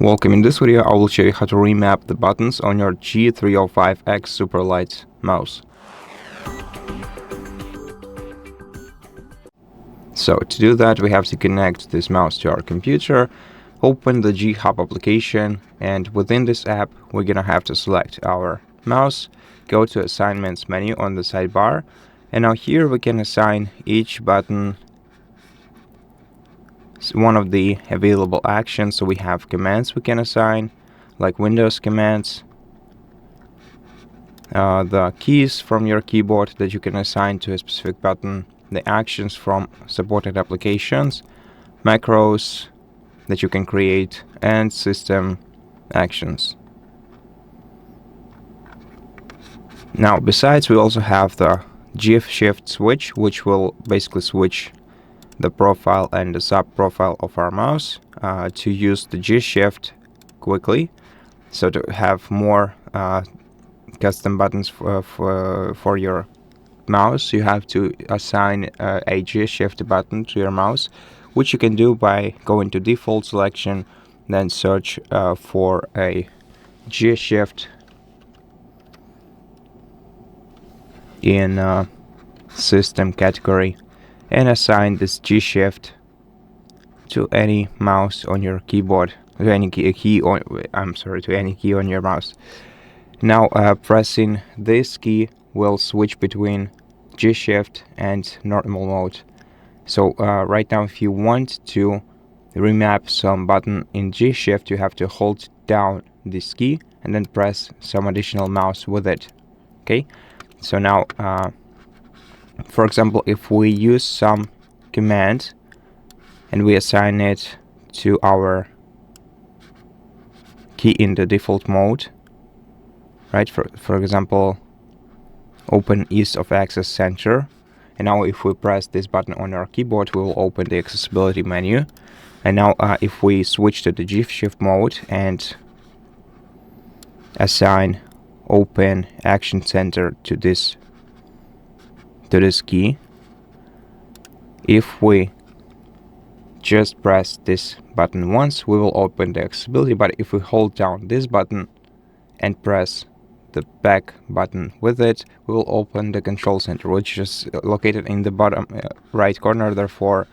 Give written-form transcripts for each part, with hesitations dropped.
Welcome. In this video I will show you how to remap the buttons on your G305 X SUPERLIGHT mouse. So to do that we have to connect this mouse to our computer, open the G HUB application, and within this app we're gonna have to select our mouse, go to assignments menu on the sidebar, and now here we can assign each button one of the available actions. So we have commands we can assign, like Windows commands, the keys from your keyboard that you can assign to a specific button, the actions from supported applications, macros that you can create, and system actions. Now besides, we also have the G-shift switch, which will basically switch the profile and the sub profile of our mouse to use the G-shift quickly. So to have more custom buttons for your mouse, you have to assign a G-shift button to your mouse, which you can do by going to default selection, then search for a G-shift in system category, and assign this G-shift to any mouse on your keyboard, to any key on your mouse. Now pressing this key will switch between G-shift and normal mode. So right now, if you want to remap some button in G-shift, you have to hold down this key and then press some additional mouse with it. Okay, so now for example, if we use some command and we assign it to our key in the default mode, right? For example, open ease of access center, and now if we press this button on our keyboard, we will open the accessibility menu. And now if we switch to the G-shift mode and assign open action center to this key, if we just press this button once, we will open the accessibility. But if we hold down this button and press the back button with it, we will open the control center, which is located in the bottom right corner. Therefore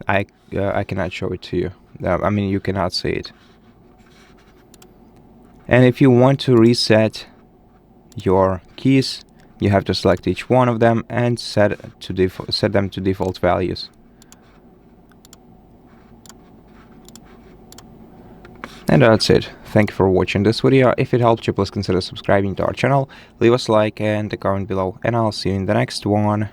I cannot show it to you. I mean, you cannot see it. And if you want to reset your keys, you have to select each one of them and set them to default values. And that's it. Thank you for watching this video. If it helped you, please consider subscribing to our channel, leave us a like and a comment below, and I'll see you in the next one.